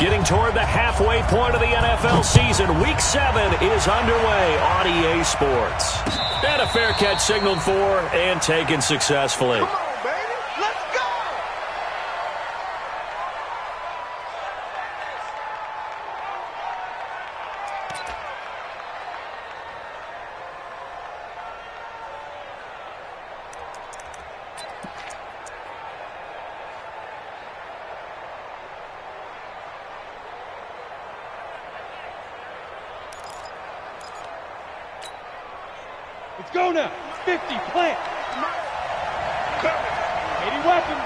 Getting toward the halfway point of the NFL season. Week 7 is underway on EA Sports. And a fair catch signaled for and taken successfully. Come on, baby. Let's go! Let's go now. 50, plant. 80 weapons.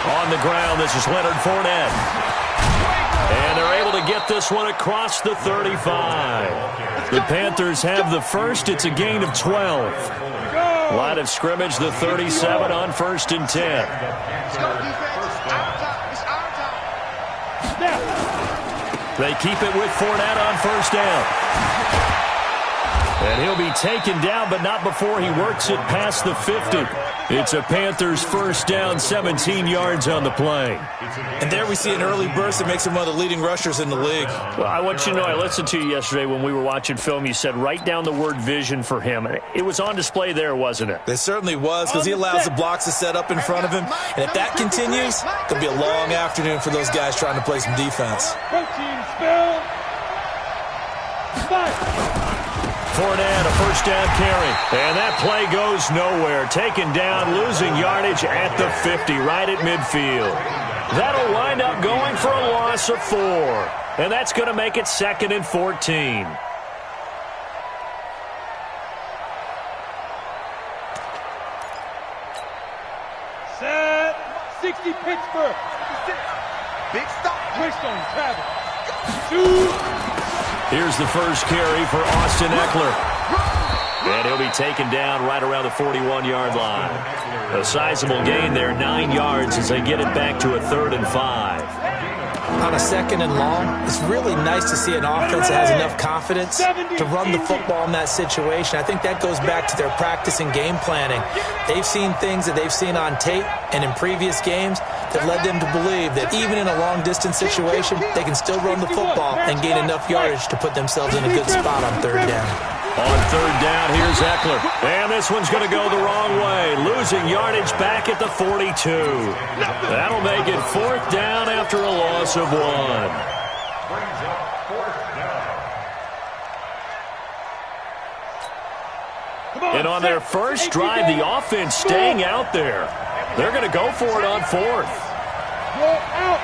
On the ground, this is Leonard Fournette. And they're able to get this one across the 35. The Panthers have the first. It's a gain of 12. Line of scrimmage, the 37 on 1st and 10. Let's go, defense. It's our time. It's our time. They keep it with Fournette on 1st down. And he'll be taken down, but not before he works it past the 50. It's a Panthers 1st down, 17 yards on the play. And there we see an early burst that makes him one of the leading rushers in the league. Well, I want you to know, I listened to you yesterday when we were watching film. You said write down the word vision for him. It was on display there, wasn't it? It certainly was, because he allows the blocks to set up in front of him. And if that continues, it'll be a long afternoon for those guys trying to play some defense. Protein spill. Fournette, a 1st down carry. And that play goes nowhere. Taken down, losing yardage at the 50, right at midfield. That'll wind up going for a loss of 4. And that's going to make it 2nd and 14. Set. 60, Pittsburgh. Big stop. Twist on Travis. Shoot. Here's the first carry for Austin Eckler. And he'll be taken down right around the 41-yard line. A sizable gain there, 9 yards as they get it back to a 3rd and 5. On a 2nd and long, it's really nice to see an offense that has enough confidence to run the football in that situation. I think that goes back to their practice and game planning. They've seen things that they've seen on tape and in previous games that led them to believe that even in a long-distance situation, they can still run the football and gain enough yardage to put themselves in a good spot on 3rd down. On 3rd down, here's Eckler. And this one's going to go the wrong way. Losing yardage back at the 42. That'll make it 4th down after a loss of 1. And on their first drive, the offense staying out there. They're going to go for it on 4th. Go out.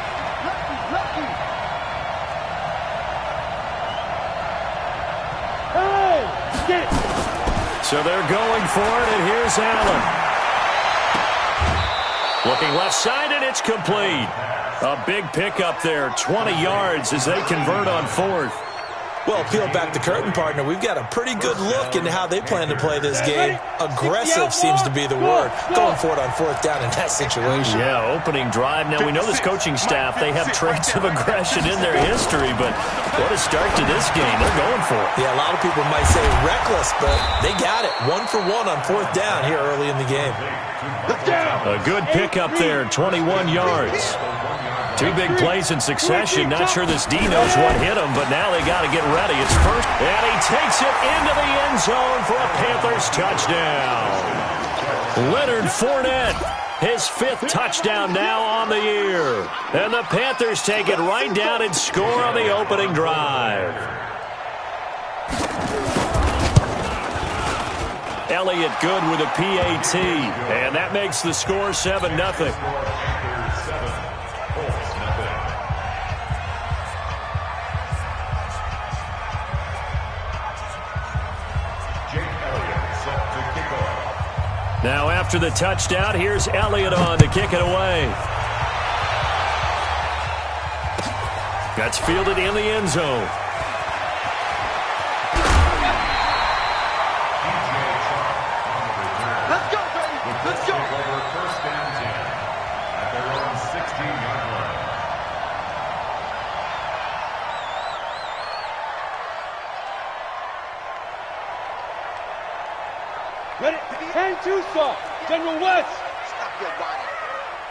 So they're going for it, and here's Allen. Looking left side, and it's complete. A big pickup there, 20 yards as they convert on 4th. Well, peel back the curtain, partner. We've got a pretty good look into how they plan to play this game. Aggressive seems to be the word. Going for it on 4th down in that situation. Yeah, opening drive. Now, we know this coaching staff, they have traits of aggression in their history, but what a start to this game. They're going for it. Yeah, a lot of people might say reckless, but they got it. 1 for 1 on 4th down here early in the game. A good pickup there, 21 yards. 2 big plays in succession. Not sure this D knows what hit him, but now they got to get ready. It's first, and he takes it into the end zone for a Panthers touchdown. Leonard Fournette, his 5th touchdown now on the year. And the Panthers take it right down and score on the opening drive. Elliott good with a PAT, and that makes the score 7-0. Now after the touchdown, here's Elliott on to kick it away. That's fielded in the end zone. Let's go, baby. Let's go. First and 10 at their own 16-yard line. Ready? Hand 2 soft. General West. Stop your whining.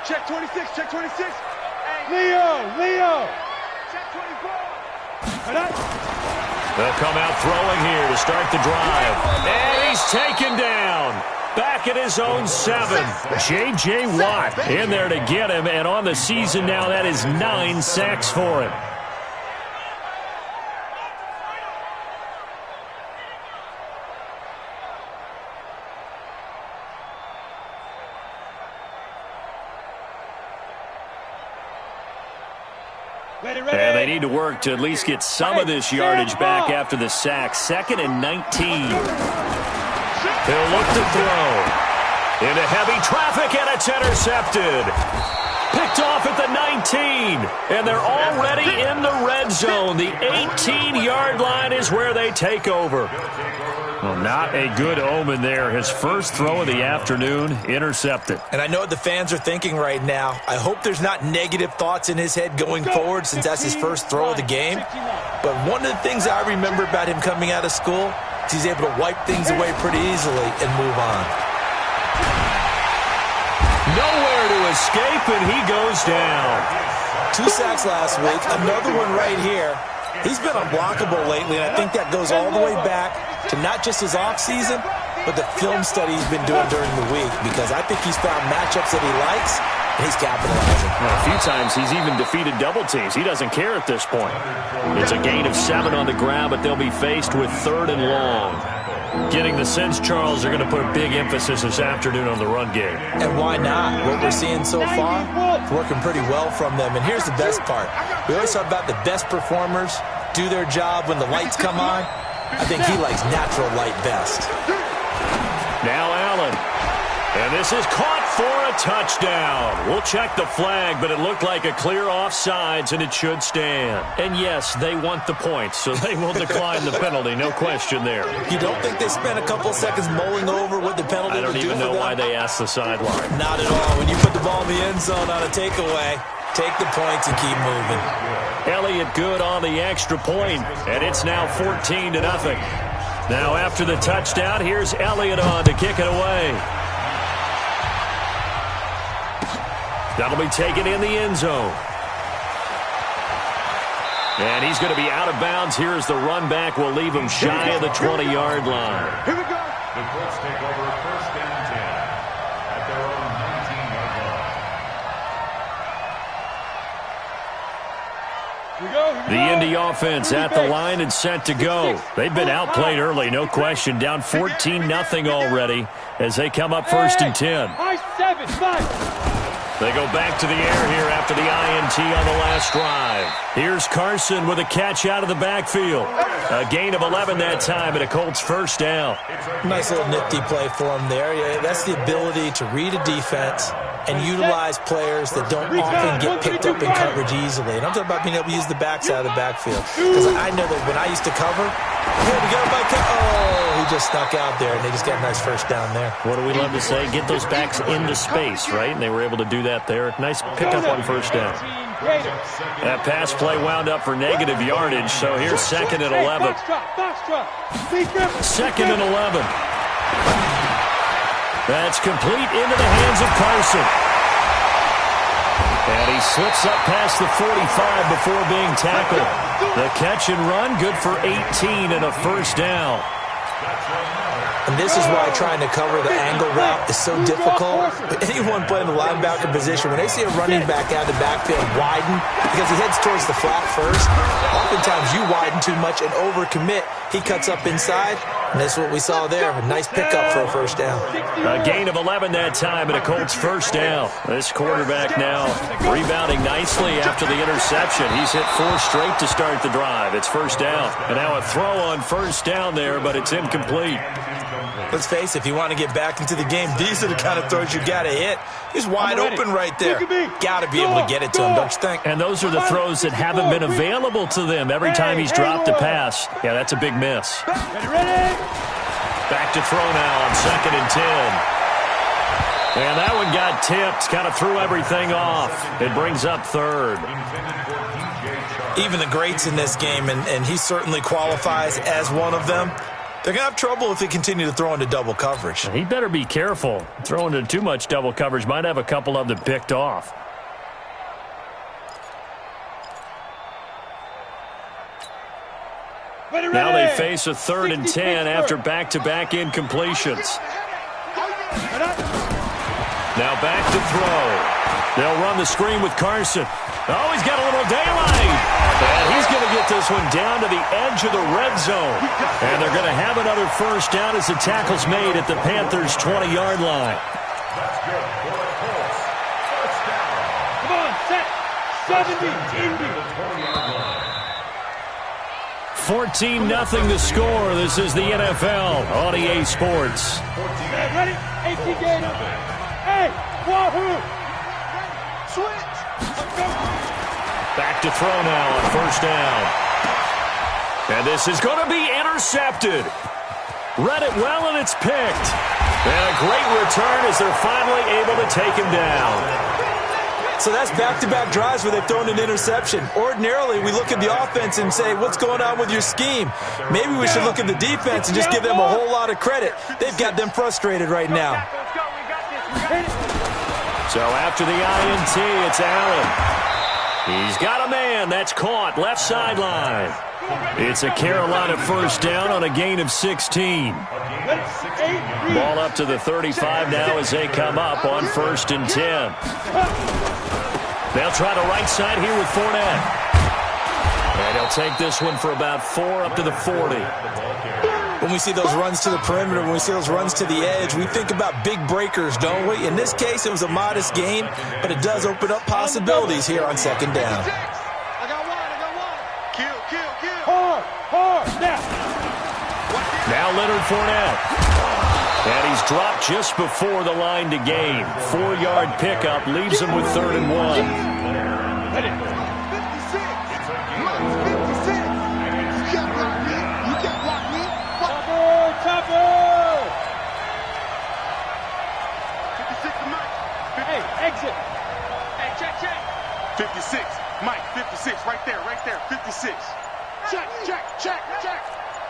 Check 26. Check 26. Hey, Leo. They'll come out throwing here to start the drive. And he's taken down. Back at his own 7. J.J. Watt in there to get him. And on the season now, that is 9 sacks for him. And they need to work to at least get some of this yardage back after the sack. 2nd and 19. He'll look to throw. Into heavy traffic, and it's intercepted. Picked off at the 19. And they're already in the red zone. The 18-yard line is where they take over. Well, not a good omen there. His first throw of the afternoon, intercepted. And I know what the fans are thinking right now. I hope there's not negative thoughts in his head going forward since that's his first throw of the game. But one of the things I remember about him coming out of school is he's able to wipe things away pretty easily and move on. Nowhere to escape, and he goes down. 2 sacks last week, another one right here. He's been unblockable lately, and I think that goes all the way back to not just his offseason, but the film study he's been doing during the week, because I think he's found matchups that he likes, and he's capitalizing. Well, a few times he's even defeated double teams. He doesn't care at this point. It's a gain of 7 on the ground, but they'll be faced with 3rd and long. Getting the sense, Charles, they're going to put a big emphasis this afternoon on the run game. And why not? What we're seeing so far, it's working pretty well from them. And here's the best part. We always talk about the best performers do their job when the lights come on. I think he likes natural light best. Now Allen. And this is caught for a touchdown. We'll check the flag, but it looked like a clear offsides, and it should stand. And yes, they want the points, so they will decline the penalty. No question there. You don't think they spent a couple seconds mulling over what the penalty would do for them? I don't even know why they asked the sideline. Not at all. When you put the ball in the end zone on a takeaway, take the points and keep moving. Elliott good on the extra point, and it's now 14-0. Now after the touchdown, here's Elliott on to kick it away. That'll be taken in the end zone. And he's going to be out of bounds. Here's the run back. Will leave him shy of the 20-yard line. Here we go. The Colts take over 1st and 10 at their own 19-yard line. Here we go. The Indy offense at the line and set to go. They've been outplayed early, no question. Down 14-0 already as they come up 1st and 10. High 7, 5. They go back to the air here after the INT on the last drive. Here's Carson with a catch out of the backfield. A gain of 11 that time and a Colts 1st down. Nice little nifty play for him there. Yeah, that's the ability to read a defense and utilize players that don't often get picked up in coverage easily. And I'm talking about being able to use the backside of the backfield. Because I know that when I used to cover, hey, we got a bike. Oh, he just snuck out there, and they just got a nice 1st down there. What do we love to say? Get those backs into space, right? And they were able to do that there. Nice pickup on 1st down. That pass play wound up for negative yardage, so here's 2nd and 11. 2nd and 11. That's complete into the hands of Carson. And he slips up past the 45 before being tackled. The catch and run, good for 18 and a 1st down. And this is why trying to cover the angle route is so difficult. But anyone playing the linebacker position, when they see a running back out of the backfield widen, because he heads towards the flat first, oftentimes you widen too much and overcommit. He cuts up inside, and that's what we saw there. A nice pickup for a 1st down. A gain of 11 that time, and a Colts 1st down. This quarterback now rebounding nicely after the interception. He's hit 4 straight to start the drive. It's 1st down. And now a throw on 1st down there, but it's incomplete. Let's face it, if you want to get back into the game, these are the kind of throws you got to hit. He's wide open right there. Got to be able to get it to him, don't you think? And those are the throws that haven't been available to them every time he's dropped a pass. Yeah, that's a big miss. Back to throw now on 2nd and 10. And that one got tipped, kind of threw everything off. It brings up 3rd. Even the greats in this game, and he certainly qualifies as one of them, they're going to have trouble if they continue to throw into double coverage. He better be careful. Throwing into too much double coverage might have a couple of them picked off. Now they face a 3rd and 10 after back-to-back incompletions. Now back to throw. They'll run the screen with Carson. Oh, he's got a little daylight. And he's going to get this one down to the edge of the red zone. And they're going to have another first down as the tackle's made at the Panthers' 20-yard line. That's good for the Colts. First down. Come on, set. 70, Indy. 20-yard line. 14-0 the score. This is the NFL on EA Sports. Ready? 18 games. Hey, wahoo! Switch. Back to throw now on first down. And this is going to be intercepted. Read it well, and it's picked. And a great return as they're finally able to take him down. So that's back-to-back drives where they've thrown an interception. Ordinarily, we look at the offense and say, what's going on with your scheme? Maybe we should look at the defense and just give them a whole lot of credit. They've got them frustrated right now. So after the INT, it's Allen. He's got a man. That's caught. Left sideline. It's a Carolina first down on a gain of 16. Ball up to the 35 now as they come up on 1st and 10. They'll try the right side here with Fournette. And he'll take this one for about 4 up to the 40. When we see those runs to the perimeter, when we see those runs to the edge, we think about big breakers, don't we? In this case, it was a modest game, but it does open up possibilities here on 2nd down. I got one. Kill. Hard, now. Now Leonard Fournette. And he's dropped just before the line to gain. 4-yard pickup leaves him with 3rd and 1. Ready. 56. Mike's 56. You can't block me. Chopper. 56 to Mike. Hey, exit. Hey, check. 56. Mike, 56. Right there. 56. Check.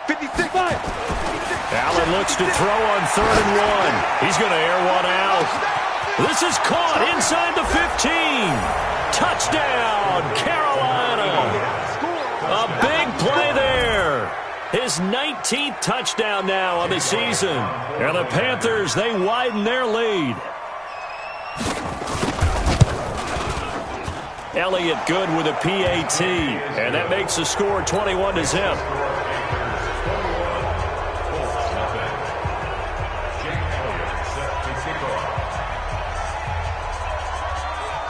56. Allen looks to throw on 3rd and 1. He's going to air one out. This is caught inside the 15. Touchdown, Carolina. A big play there. His 19th touchdown now on the season. And the Panthers, they widen their lead. Elliott good with a PAT. And that makes the score 21-0.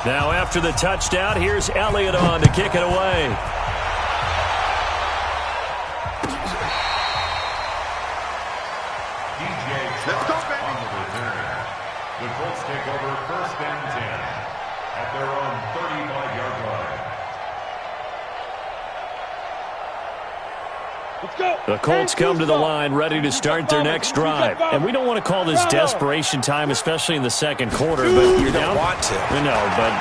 Now after the touchdown, here's Elliott on to kick it away. Let's go, baby. The Colts take over 1st and 10 at their own 35-yard line. Let's go. The Colts come to the line ready to start their next drive. And we don't want to call this desperation time, especially in the 2nd quarter. But you're down. Want to. No, but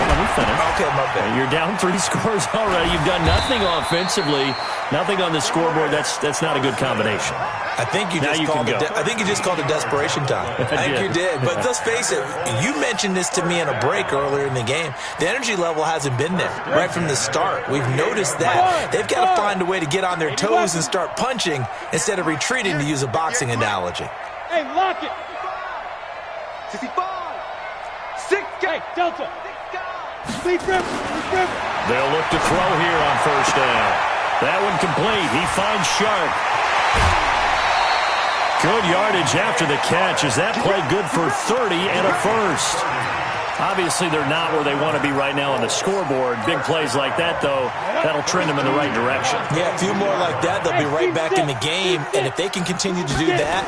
let me finish. Okay, my bad. You're down 3 scores already. You've done nothing offensively, nothing on the scoreboard. That's not a good combination. I think you just called it desperation time. I think you did. But let's face it, you mentioned this to me in a break earlier in the game. The energy level hasn't been there right from the start. We've noticed that. They've got to find a way to get on their toes and start punching instead of retreating, to use a boxing analogy. Hey, lock it. 65. 6 Hey, Delta. Lead grip. They'll look to throw here on first down. That one complete. He finds Sharp. Good yardage after the catch. Is that play good for 30 and a first? Obviously, they're not where they want to be right now on the scoreboard. Big plays like that, though, that'll trend them in the right direction. Yeah, a few more like that, they'll be right back in the game. And if they can continue to do that,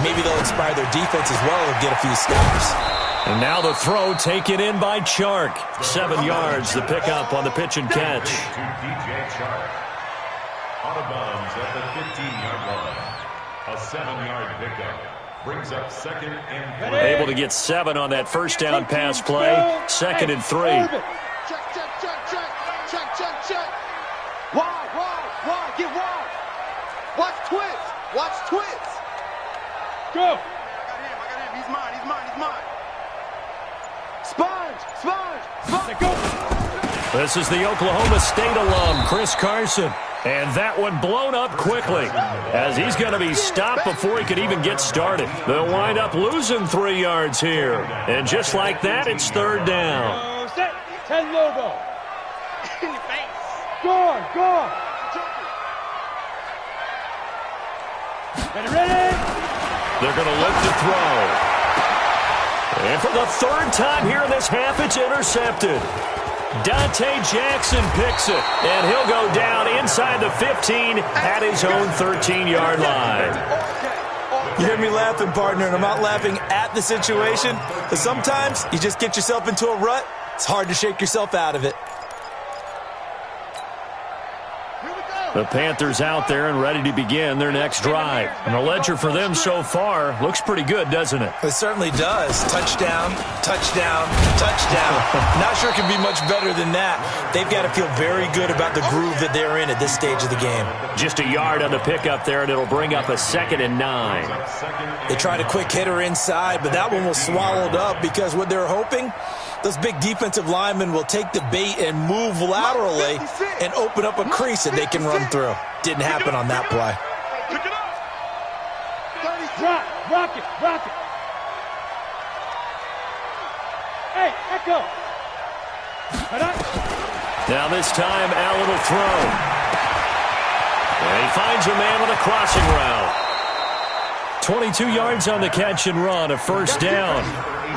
maybe they'll inspire their defense as well and get a few stops. And now the throw taken in by Chark. 7 yards, the pickup on the pitch and catch. To DJ Chark. Out of bounds at the 15-yard line. A 7-yard pickup. Brings up 2nd and 3. Able to get 7 on that first down pass play. 2nd and 3. Check. Wide. Get wide. Watch twist. Go. I got him. He's mine. Sponge. Go. This is the Oklahoma State alum, Chris Carson. And that one blown up quickly as he's going to be stopped before he could even get started. They'll wind up losing 3 yards here. And just like that, it's third down. Set. 10 logo. Guard, guard. Ready? They're going to look to throw. And for the third time here in this half, it's intercepted. Dante Jackson picks it, and he'll go down inside the 15 at his own 13-yard line. You hear me laughing, partner, and I'm not laughing at the situation. But sometimes you just get yourself into a rut. It's hard to shake yourself out of it. The Panthers out there and ready to begin their next drive. And the ledger for them so far looks pretty good, doesn't it? It certainly does. Touchdown, touchdown, touchdown. Not sure it can be much better than that. They've got to feel very good about the groove that they're in at this stage of the game. Just a yard on the pickup there, and it'll bring up a 2nd and 9. They tried a quick hitter inside, but that one was swallowed up because what they're hoping, those big defensive linemen will take the bait and move laterally and open up a crease that they can run through. Didn't happen on that play. Rock it. Hey, Echo. Now this time, Allen will throw. And he finds a man with a crossing route. 22 yards on the catch and run, a first down.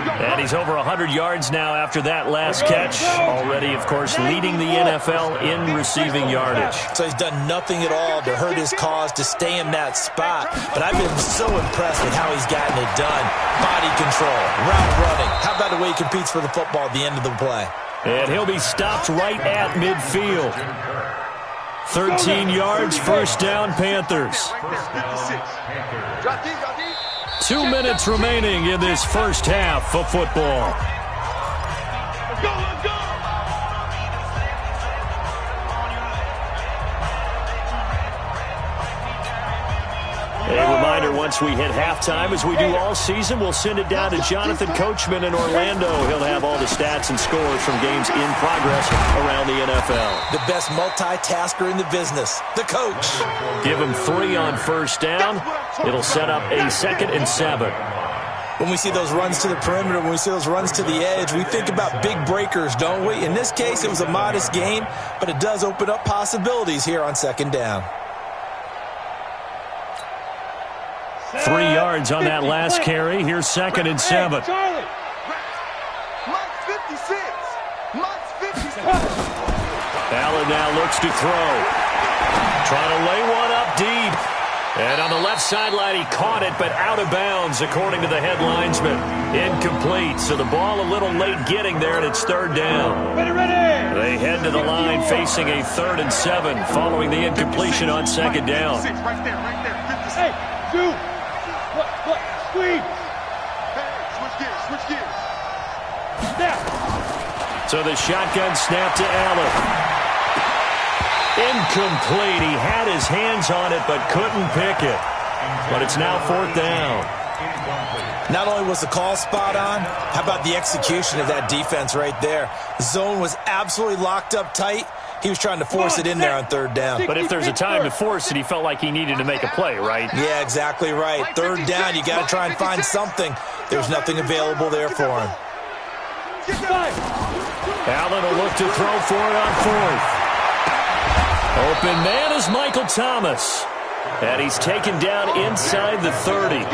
And he's over 100 yards now after that last catch. Already, of course, leading the NFL in receiving yardage. So he's done nothing at all to hurt his cause to stay in that spot. But I've been so impressed with how he's gotten it done. Body control, route running. How about the way he competes for the football at the end of the play? And he'll be stopped right at midfield. 13 yards, first down, Panthers. 2 minutes remaining in this first half of football. A reminder, once we hit halftime, as we do all season, we'll send it down to Jonathan Coachman in Orlando. He'll have all the stats and scores from games in progress around the NFL. The best multitasker in the business, the coach. Give him 3 on first down. It'll set up a 2nd and 7. When we see those runs to the perimeter, when we see those runs to the edge, we think about big breakers, don't we? In this case, it was a modest gain, but it does open up possibilities here on 2nd down. 3 yards on that last carry. Here's 2nd and 7. Charlie. Mike's 56. Mike's 56. Allen now looks to throw. Trying to lay one up deep. And on the left sideline, he caught it, but out of bounds, according to the head linesman. Incomplete, so the ball a little late getting there, and it's 3rd down. Ready. They head to the line facing a 3rd and 7 following the incompletion on 2nd down. Right there. 56. Hey, shoot. Look, squeeze. Hey, switch gears. Snap. So the shotgun snap to Allen. Incomplete. He had his hands on it but couldn't pick it. But it's now 4th down. Not only was the call spot on, how about the execution of that defense right there? The zone was absolutely locked up tight. He was trying to force it in there on 3rd down. But if there's a time to force it, he felt like he needed to make a play, right? Yeah, exactly right. 3rd down, you got to try and find something. There's nothing available there for him. Allen will look to throw for it on 4th. Open man is Michael Thomas. And he's taken down inside the 30.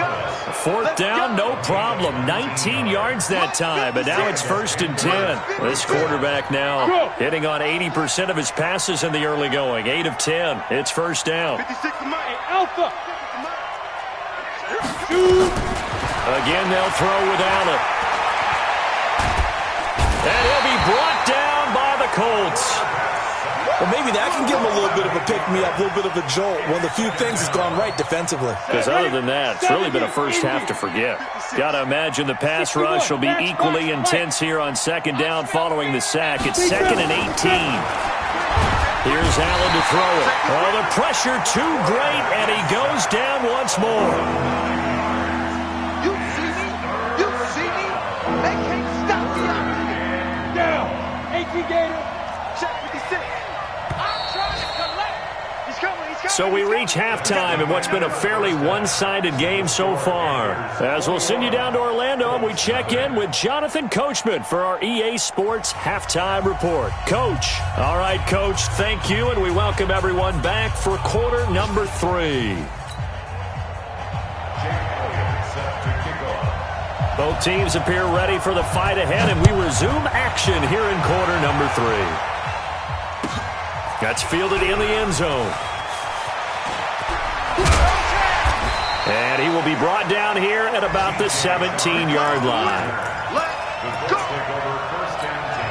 4th down, no problem. 19 yards that time, but now it's 1st and 10. This quarterback now hitting on 80% of his passes in the early going. 8 of 10. It's 1st down. 56 to Mike. Alpha. Again, they'll throw with Allen. And he'll be brought down by the Colts. Well, maybe that can give him a little bit of a pick-me-up, a little bit of a jolt. One of the few things has gone right defensively. Because other than that, it's really been a first half to forget. Got to imagine the pass rush will be equally intense here on 2nd down following the sack. It's 2nd and 18. Here's Allen to throw it. Oh, the pressure too great, and he goes down once more. You see me? You see me? They can't stop me out here. Down. 18 Gator. So we reach halftime in what's been a fairly one-sided game so far. As we'll send you down to Orlando, and we check in with Jonathan Coachman for our EA Sports Halftime Report. Coach. All right, Coach, thank you, and we welcome everyone back for quarter number 3. Both teams appear ready for the fight ahead, and we resume action here in quarter number 3. That's fielded in the end zone. And he will be brought down here at about the 17-yard line. The Bills take over first and 10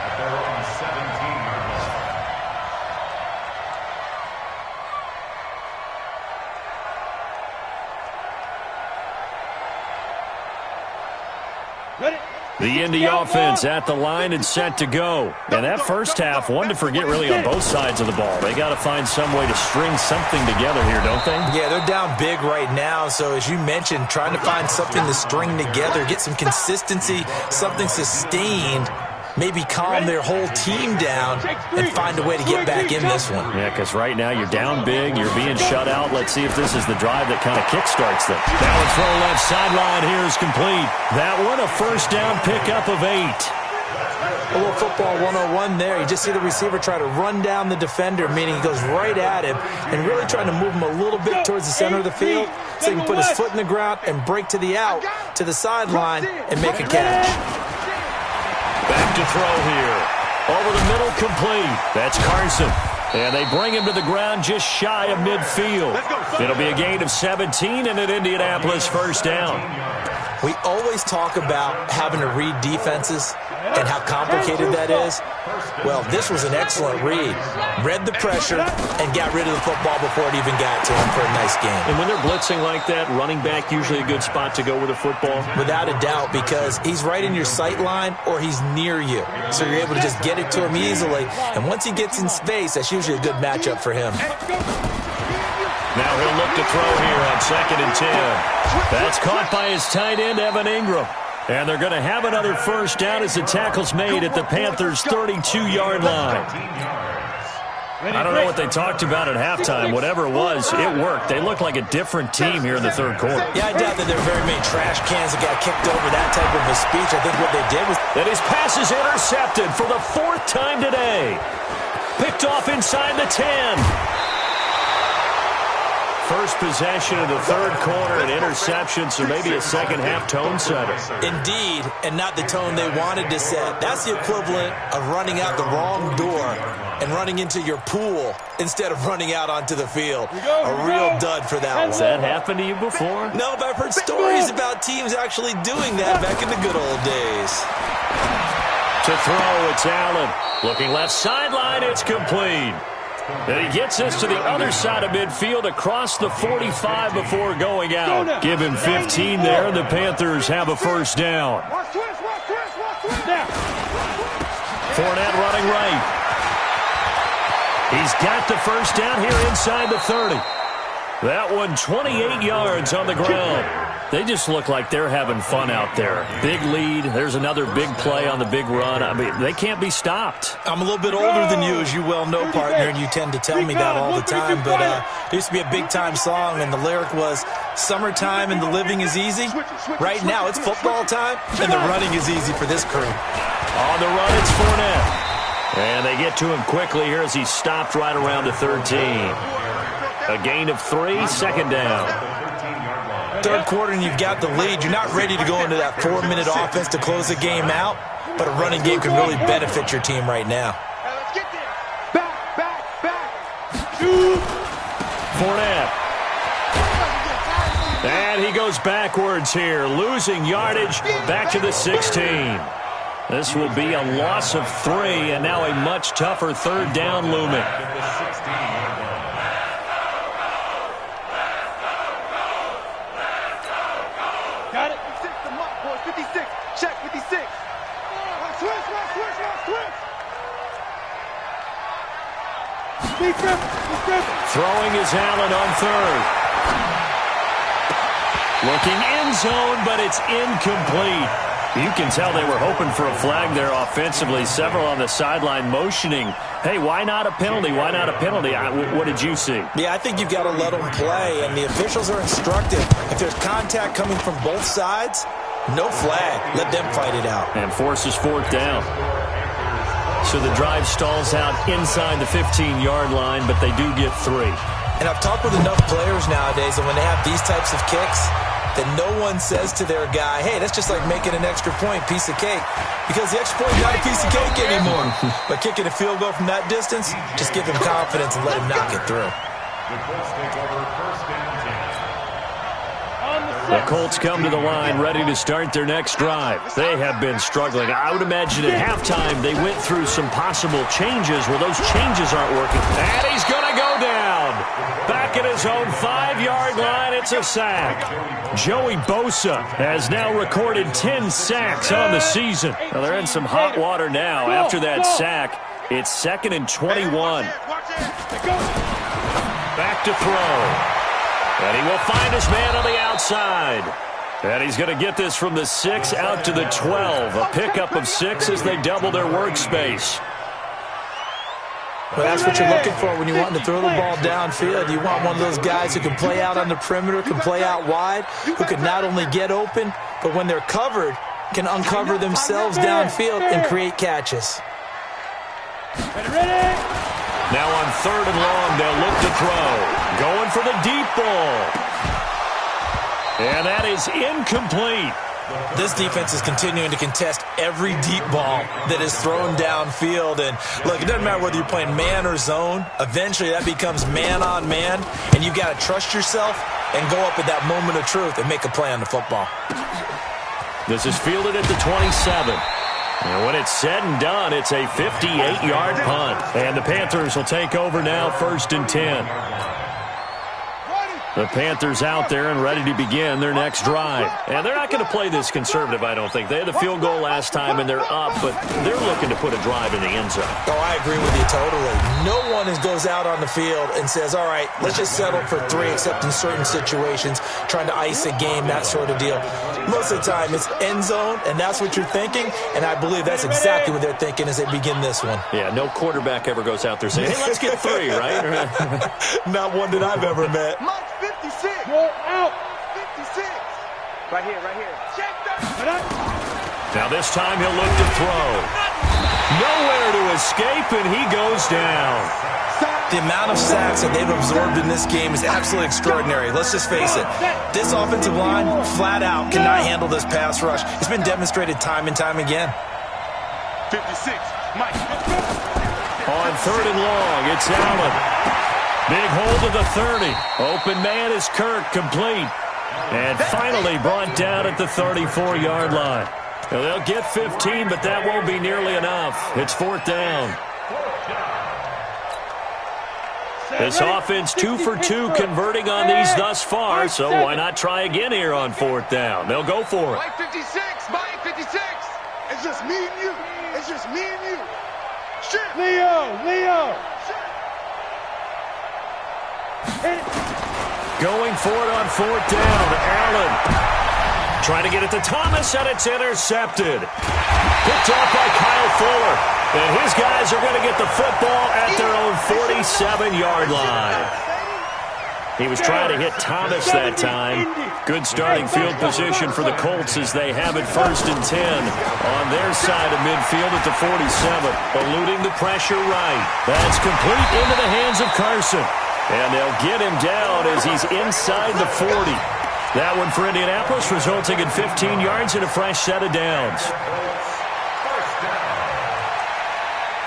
at their own 17-yard line. Ready? The Indy offense at the line and set to go. And that first half, one to forget really on both sides of the ball. They got to find some way to string something together here, don't they? Yeah, they're down big right now. So as you mentioned, trying to find something to string together, get some consistency, something sustained, maybe calm their whole team down and find a way to get back in this one. Yeah, because right now you're down big, you're being shut out. Let's see if this is the drive that kind of kickstarts them. Now a throw left sideline here is complete. That one, a first down pickup of 8. A little football 101 there. You just see the receiver try to run down the defender, meaning he goes right at him and really trying to move him a little bit towards the center of the field so he can put his foot in the ground and break to the out, to the sideline, and make a catch. Back to throw here. Over the middle, complete. That's Carson. And they bring him to the ground just shy of midfield. It'll be a gain of 17 and an Indianapolis first down. We always talk about having to read defenses and how complicated that is. Well, this was an excellent read. Read the pressure and got rid of the football before it even got to him for a nice game. And when they're blitzing like that, running back usually a good spot to go with a football? Without a doubt, because he's right in your sight line or he's near you. So you're able to just get it to him easily. And once he gets in space, that's usually a good matchup for him. Now he'll look to throw here on 2nd and 10. That's caught by his tight end, Evan Ingram. And they're going to have another first down as the tackle's made at the Panthers' 32-yard line. I don't know what they talked about at halftime. Whatever it was, it worked. They look like a different team here in the third quarter. Yeah, I doubt that there are very many trash cans that got kicked over that type of a speech. I think what they did was... And his pass is intercepted for the 4th time today. Picked off inside the 10. First possession of the third quarter, an interception, so maybe a second-half tone setter. Indeed, and not the tone they wanted to set. That's the equivalent of running out the wrong door and running into your pool instead of running out onto the field. A real dud for that one. Has that happened to you before? No, but I've heard stories about teams actually doing that back in the good old days. To throw, it's Allen. Looking left sideline, it's complete. And he gets us to the other side of midfield across the 45 before going out. Give him 15 there, and the Panthers have a first down. Fournette running right. He's got the first down here inside the 30. That one 28 yards on the ground. They just look like they're having fun out there. Big lead. There's another big play on the big run. I mean, they can't be stopped. I'm a little bit older than you, as you well know, partner, and you tend to tell me that all the time. But there used to be a big-time song, and the lyric was, "Summertime and the living is easy." Right now, it's football time, and the running is easy for this crew. On the run, it's Fournette. And they get to him quickly here as he's stopped right around the 13. A gain of 3, second down. Third quarter and you've got the lead. You're not ready to go into that 4-minute offense to close the game out, but a running game can really benefit your team right now. Let's get there. Back. Fournette. And he goes backwards here, losing yardage back to the 16. This will be a loss of 3, and now a much tougher third down looming. Got it. 56 the mark, boys. 56. Check 56. Switch. Throwing is Allen on third. Looking end zone, but it's incomplete. You can tell they were hoping for a flag there offensively. Several on the sideline motioning, hey, why not a penalty? Why not a penalty? What did you see? Yeah, I think you've got to let them play, and the officials are instructed. If there's contact coming from both sides, no flag. Let them fight it out. And forces fourth down. So the drive stalls out inside the 15-yard line, but they do get 3. And I've talked with enough players nowadays that when they have these types of kicks, that no one says to their guy, hey, that's just like making an extra point, piece of cake. Because the extra point is not a piece of cake anymore. But kicking a field goal from that distance, just give him confidence and let him knock it through. The Colts take over first and 10. The Colts come to the line ready to start their next drive. They have been struggling. I would imagine at halftime they went through some possible changes. Well, those changes aren't working. And he's going to go down. Back at his own 5-yard line, it's a sack. Joey Bosa has now recorded 10 sacks on the season. Well, they're in some hot water now. After that sack, it's 2nd and 21. Back to throw. And he will find his man on the outside. And he's going to get this from the 6 out to the 12. A pickup of 6 as they double their workspace. Well, that's what you're looking for when you want to throw the ball downfield. You want one of those guys who can play out on the perimeter, can play out wide, who can not only get open, but when they're covered, can uncover themselves downfield and create catches. Now on 3rd and long, they'll look to throw. Going for the deep ball. And that is incomplete. This defense is continuing to contest every deep ball that is thrown downfield. And, look, it doesn't matter whether you're playing man or zone. Eventually, that becomes man-on-man, and you've got to trust yourself and go up at that moment of truth and make a play on the football. This is fielded at the 27. And when it's said and done, it's a 58-yard punt. And the Panthers will take over now, 1st and 10. The Panthers out there and ready to begin their next drive. And they're not going to play this conservative, I don't think. They had the field goal last time, and they're up, but they're looking to put a drive in the end zone. Oh, I agree with you totally. No one goes out on the field and says, all right, let's just settle for 3, except in certain situations, trying to ice a game, that sort of deal. Most of the time, it's end zone, and that's what you're thinking, and I believe that's exactly what they're thinking as they begin this one. Yeah, no quarterback ever goes out there saying, hey, let's get 3, right? Not one that I've ever met. 56. Roll out. 56. Right here. Check that. Now this time he'll look to throw. Nowhere to escape, and he goes down. The amount of sacks that they've absorbed in this game is absolutely extraordinary. Let's just face it. This offensive line, flat out, cannot handle this pass rush. It's been demonstrated time and time again. 56. Mike. On 3rd and long, it's Allen. Big hold of the 30. Open man is Kirk, complete. And finally brought down at the 34-yard line. Now, they'll get 15, but that won't be nearly enough. It's 4th down. This offense 2 for 2 converting on these thus far, so why not try again here on 4th down? They'll go for it. Mike 56. Mike 56. It's just me and you. It's just me and you. Shit. Leo. Going for it on 4th down. Allen trying to get it to Thomas, and it's intercepted. Picked off by Kyle Fuller. And his guys are going to get the football at their own 47-yard line. He was trying to hit Thomas that time. Good starting field position for the Colts as they have it 1st and 10 on their side of midfield at the 47. Eluding the pressure right. That's complete into the hands of Carson. And they'll get him down as he's inside the 40. That one for Indianapolis, resulting in 15 yards and a fresh set of downs.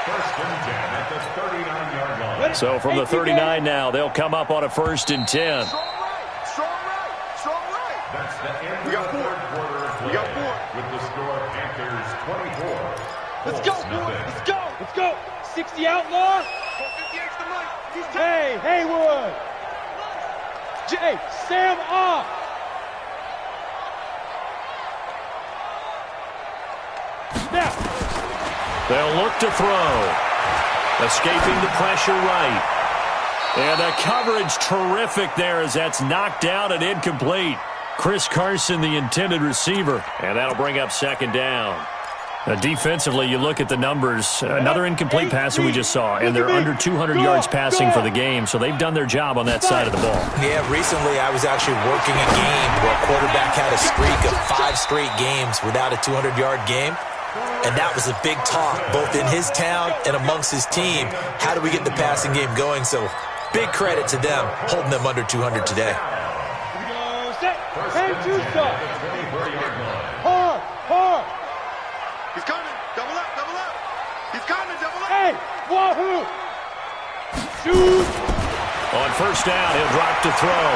First and 10 at the 39-yard line. So from the 39 now, they'll come up on a 1st and 10. Strong right. That's the end of the third quarter of play. With the score Panthers 24. Let's go, boys. Let's go. 60 outlaw. Hey, Haywood. Jay, Sam off. Snap. They'll look to throw. Escaping the pressure right. And the coverage terrific there as that's knocked down and incomplete. Chris Carson, the intended receiver, and that'll bring up second down. Defensively, you look at the numbers. Another incomplete pass that we just saw, and they're under 200 yards passing for the game, so they've done their job on that side of the ball. Yeah, recently I was actually working a game where a quarterback had a streak of 5 straight games without a 200-yard game, and that was a big talk, both in his town and amongst his team. How do we get the passing game going? So big credit to them, holding them under 200 today. Hard. He's coming. Double up. He's coming. Double up. Hey, wahoo! Shoot! On first down, he'll drop to throw.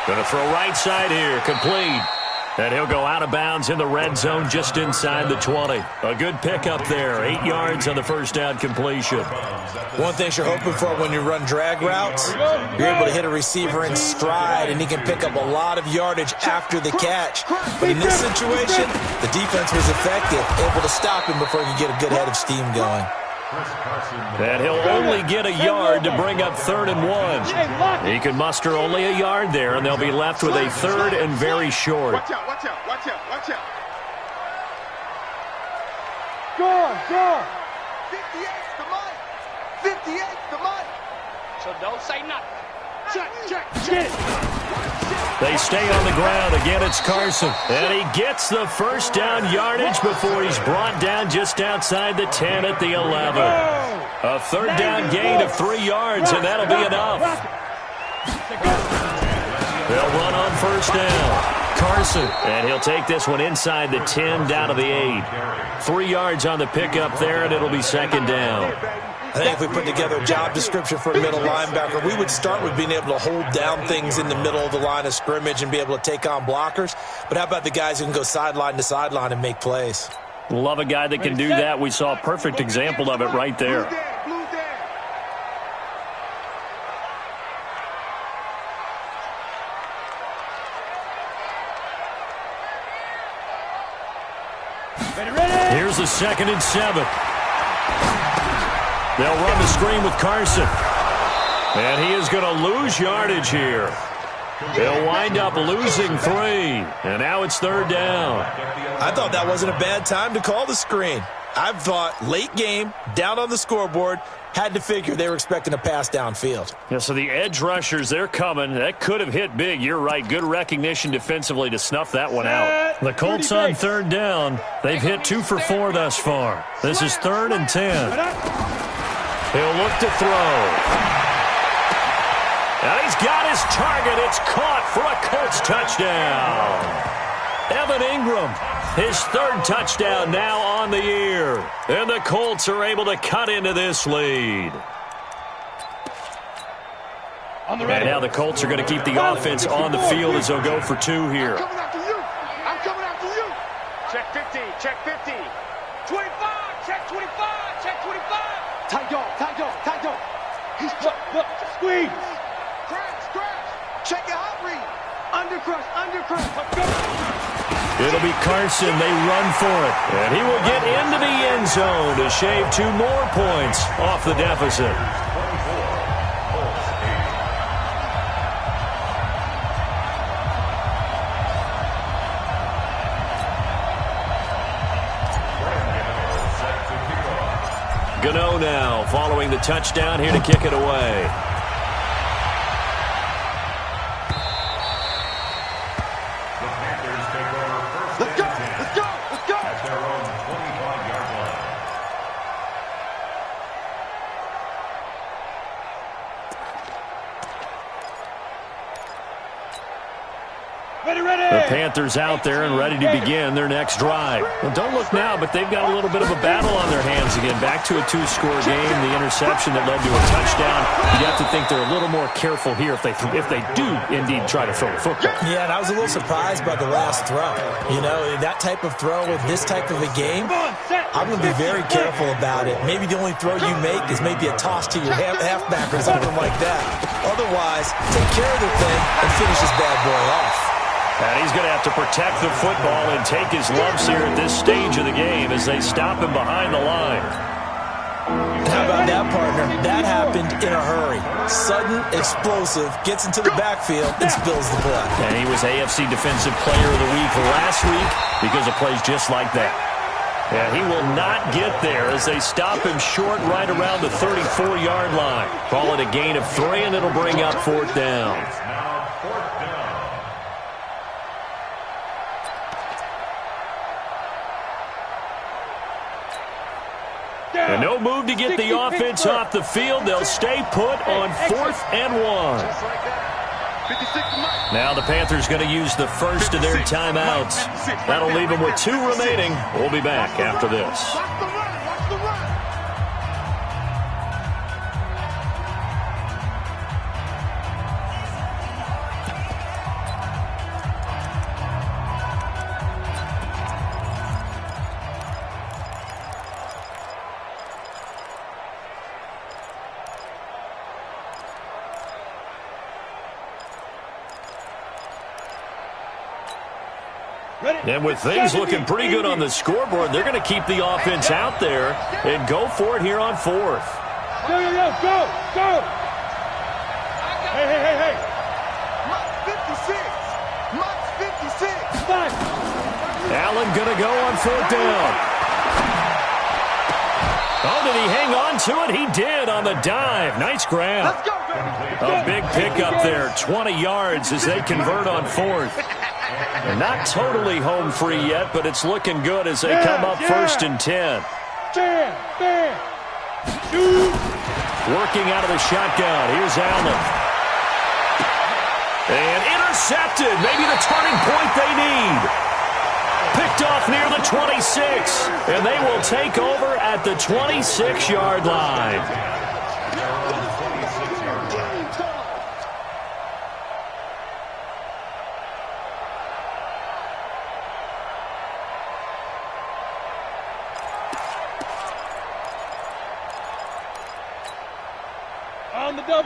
Going to throw right side here, complete. And he'll go out of bounds in the red zone just inside the 20. A good pickup there, 8 yards on the first down completion. One thing you're hoping for when you run drag routes, you're able to hit a receiver in stride, and he can pick up a lot of yardage after the catch. But in this situation, the defense was effective, able to stop him before he could get a good head of steam going. And he'll only get a yard to bring up 3rd and 1. He can muster only a yard there, and they'll be left with a 3rd and very short. Watch out. Go! 58's the Mike. 58's the Mike. So don't say nothing. Check. They stay on the ground. Again, it's Carson. And he gets the first down yardage before he's brought down just outside the 10 at the 11. A 3rd down gain of 3 yards, and that'll be enough. They'll run on first down. Carson, and he'll take this one inside the 10 down to the 8. 3 yards on the pickup there, and it'll be second down. I think if we put together a job description for a middle linebacker, we would start with being able to hold down things in the middle of the line of scrimmage and be able to take on blockers. But how about the guys who can go sideline to sideline and make plays? Love a guy that can do that. We saw a perfect example of it right there. Here's the 2nd and 7. They'll run the screen with Carson. And he is going to lose yardage here. They'll wind up losing 3. And now it's 3rd down. I thought that wasn't a bad time to call the screen. I thought late game, down on the scoreboard, had to figure they were expecting a pass downfield. Yeah, so the edge rushers, they're coming. That could have hit big. You're right. Good recognition defensively to snuff that one out. The Colts on 3rd down. They've hit 2 for 4 thus far. This is 3rd and 10. He'll look to throw. And he's got his target. It's caught for a Colts touchdown. Evan Ingram, his 3rd touchdown now on the year. And the Colts are able to cut into this lead. And now the Colts are going to keep the offense on the field as they'll go for 2 here. I'm coming after you. Check 50. 25. Check 25. Check 25. Tight dog. He's look. Squeeze. Crash. Check your hot read. Undercrush. Let's go. It'll be Carson. They run for it. And he will get into the end zone to shave 2 more points off the deficit. Gano now following the touchdown here to kick it away. Let's go. At their own 25-yard line. The Panthers out there and ready to begin their next drive. Well, don't look now, but they've got a little bit of a battle on their hands again. Back to a 2-score game. The interception that led to a touchdown. You have to think they're a little more careful here if they do indeed try to throw the football. Yeah, and I was a little surprised by the last throw. You know, that type of throw with this type of a game, I'm going to be very careful about it. Maybe the only throw you make is maybe a toss to your halfback or something like that. Otherwise, take care of the thing and finish this bad boy off. And he's going to have to protect the football and take his lumps here at this stage of the game as they stop him behind the line. How about that, partner? That happened in a hurry. Sudden, explosive, gets into the backfield, and spills the play. And he was AFC Defensive Player of the Week last week because of plays just like that. And he will not get there as they stop him short right around the 34-yard line. Call it a gain of 3, and it'll bring up 4th down. And no move to get the offense off the field. They'll stay put on 4th and 1. Now the Panthers going to use the first of their timeouts. That'll leave them with 2 remaining. We'll be back after this. And with things looking pretty good on the scoreboard, they're going to keep the offense out there and go for it here on 4th. Go! Hey! Mark 56! Allen going to go on 4th down. Oh, did he hang on to it? He did on the dive. Nice grab. Let's go, baby! A big pickup there, 20 yards as they convert on 4th. They're not totally home free yet, but it's looking good as they come up 1st and 10. Working out of the shotgun. Here's Allen. And intercepted. Maybe the turning point they need. Picked off near the 26. And they will take over at the 26-yard line.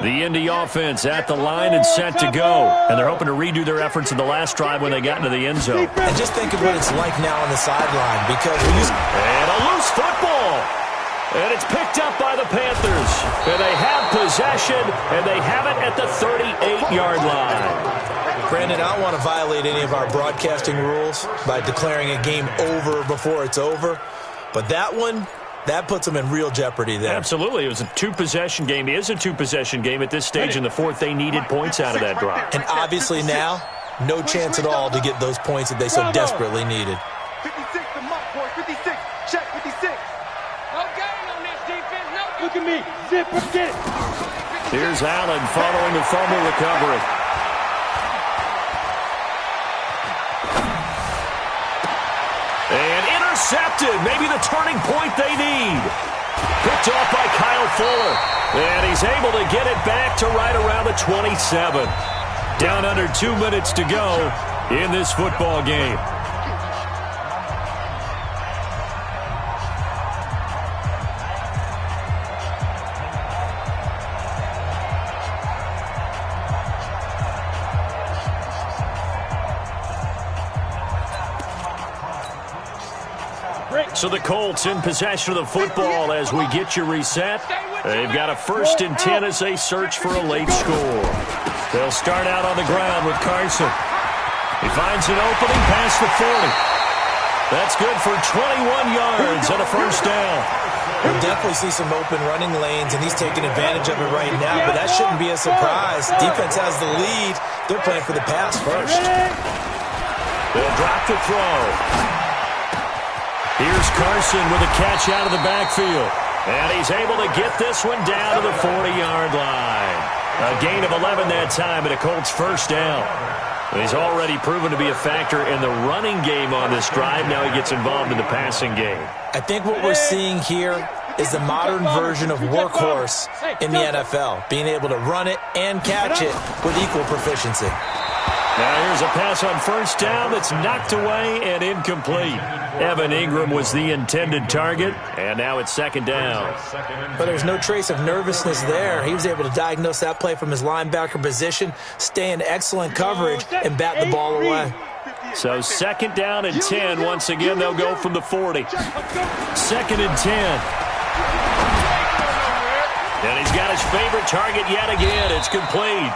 The Indy offense at the line and set to go. And they're hoping to redo their efforts in the last drive when they got into the end zone. And just think of what it's like now on the sideline because and a loose football. And it's picked up by the Panthers. And they have possession, and they have it at the 38-yard line. Brandon, I don't want to violate any of our broadcasting rules by declaring a game over before it's over. But that one, that puts them in real jeopardy there. Absolutely. It was a 2-possession game. It is a 2-possession game at this stage in the 4th. They needed points out of that drive. And obviously now, no chance at all to get those points that they so desperately needed. 56 to Mark, boy. 56. Check 56. No game on this defense. No. Look at me. Zip, get it. Here's Allen following the fumble recovery. And intercepted. Maybe the turning point they need. Picked off by Kyle Fuller. And he's able to get it back to right around the 27. Down under 2 minutes to go in this football game. So the Colts in possession of the football as we get you reset. They've got a 1st and 10 as they search for a late score. They'll start out on the ground with Carson. He finds an opening past the 40. That's good for 21 yards and a 1st down. We'll definitely see some open running lanes, and he's taking advantage of it right now, but that shouldn't be a surprise. Defense has the lead. They're playing for the pass first. They'll drop the throw. Here's Carson with a catch out of the backfield. And he's able to get this one down to the 40-yard line. A gain of 11 that time and a Colts 1st down. He's already proven to be a factor in the running game on this drive. Now he gets involved in the passing game. I think what we're seeing here is the modern version of workhorse in the NFL, being able to run it and catch it with equal proficiency. Now here's a pass on 1st down that's knocked away and incomplete. Evan Ingram was the intended target, and now it's 2nd down. But there's no trace of nervousness there. He was able to diagnose that play from his linebacker position, stay in excellent coverage, and bat the ball away. So 2nd down and 10. Once again, they'll go from the 40. 2nd and 10. And he's got his favorite target yet again. It's complete.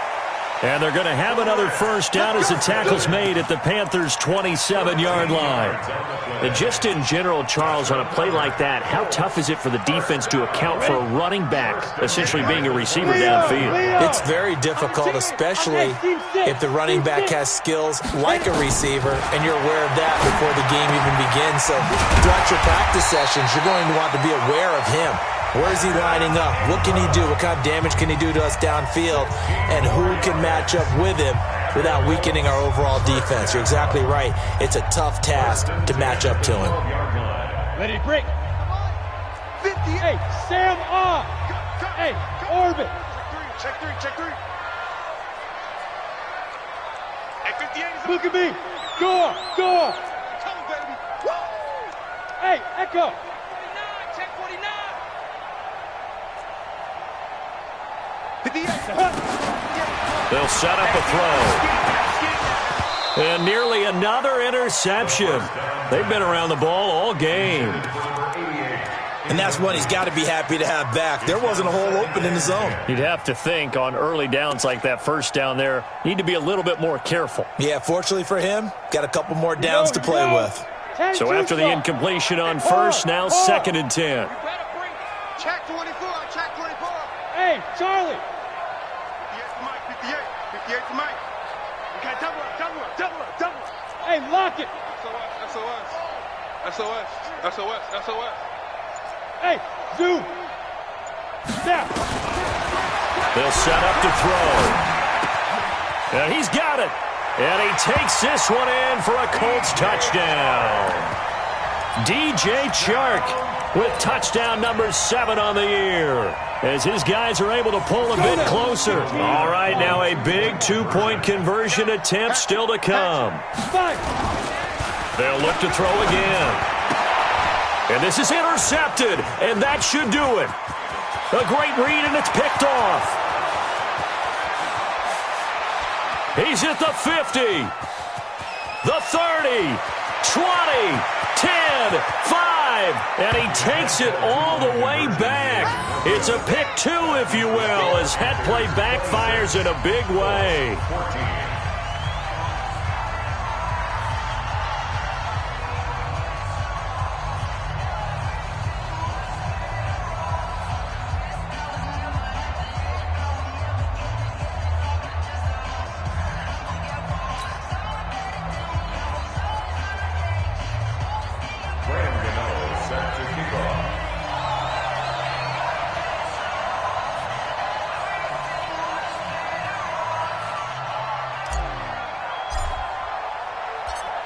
And they're going to have another first down as the tackle's made at the Panthers' 27-yard line. And just in general, Charles, on a play like that, how tough is it for the defense to account for a running back essentially being a receiver downfield? It's very difficult, especially if the running back has skills like a receiver, and you're aware of that before the game even begins. So throughout your practice sessions, you're going to want to be aware of him. Where is he lining up? What can he do? What kind of damage can he do to us downfield? And who can match up with him without weakening our overall defense? You're exactly right. It's a tough task to match up to him. Ready to break. 58. Sam on. Hey, orbit. Check three. Hey, 58. Look at me. Go. Come on, baby. Woo! Hey, Echo. 49. Check 49. 58. They'll set up a throw. And nearly another interception. They've been around the ball all game. And that's one he's got to be happy to have back. There wasn't a hole open in the zone. You'd have to think on early downs like that first down there, need to be a little bit more careful. Yeah, fortunately for him, got a couple more downs to play with. So after the incompletion on first, now 2nd and 10. You better bring check 24. Check 24. Hey, Charlie. 58 to Mike. 58 to Mike. You got double up. Hey, lock it. SOS. Hey, zoom. Snap. They'll set up to throw. And he's got it. And he takes this one in for a Colts touchdown. DJ Chark with touchdown number 7 on the year, as his guys are able to pull a bit closer. All right, now a big 2-point conversion attempt still to come. They'll look to throw again. And this is intercepted, and that should do it. A great read, and it's picked off. He's at the 50, the 30, 20, 10, 5, and he takes it all the way back. It's a pick 2, if you will, as head play backfires in a big way.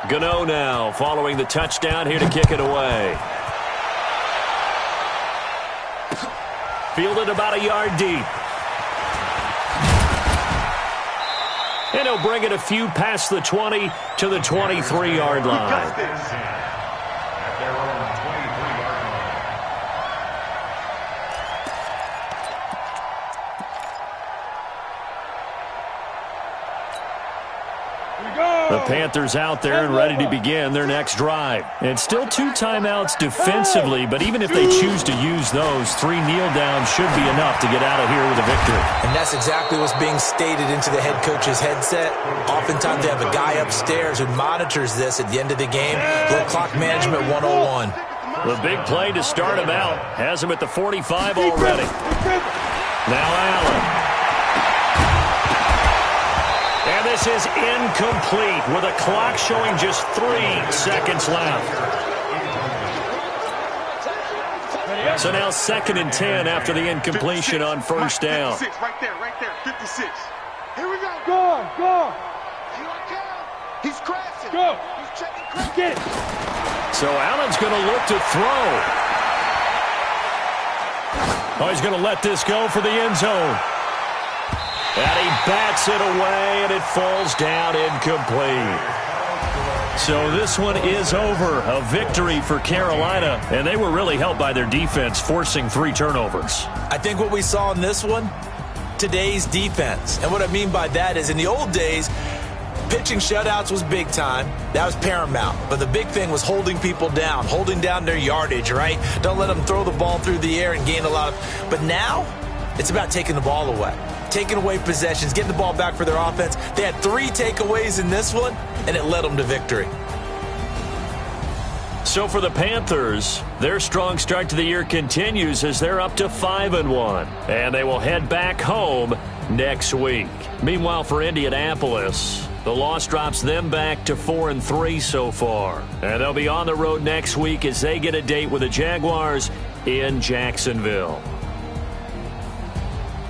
Gano now following the touchdown here to kick it away. Fielded about a yard deep. And he'll bring it a few past the 20 to the 23-yard line. The Panthers out there and ready to begin their next drive. And still 2 timeouts defensively, but even if they choose to use those, 3 kneel downs should be enough to get out of here with a victory. And that's exactly what's being stated into the head coach's headset. Oftentimes they have a guy upstairs who monitors this at the end of the game. Little clock management 101. The big play to start him out has him at the 45 already. Now Allen. And this is incomplete with a clock showing just 3 seconds left. So now 2nd and 10 after the incompletion on first down. 56, right there, 56. Here we go. Go. He's crashing. Go. He's checking. Get it. So Allen's going to look to throw. Oh, he's going to let this go for the end zone. And he bats it away, and it falls down incomplete. So this one is over. A victory for Carolina, and they were really helped by their defense, forcing 3 turnovers. I think what we saw in this one, today's defense. And what I mean by that is in the old days, pitching shutouts was big time. That was paramount. But the big thing was holding people down, holding down their yardage, right? Don't let them throw the ball through the air and gain a lot of... But now, It's about taking the ball away, taking away possessions, getting the ball back for their offense. They had 3 takeaways in this one, and it led them to victory. So for the Panthers, their strong start to the year continues as they're up to 5-1, and they will head back home next week. Meanwhile, for Indianapolis, the loss drops them back to 4-3 so far, and they'll be on the road next week as they get a date with the Jaguars in Jacksonville.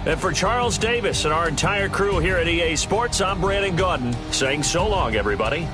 And for Charles Davis and our entire crew here at EA Sports, I'm Brandon Gaudin saying so long, everybody.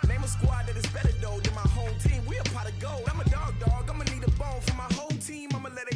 Name a squad that is better though than my home team. We a pot of gold. I'm a dog. I'ma need a bone for my whole team. I'ma let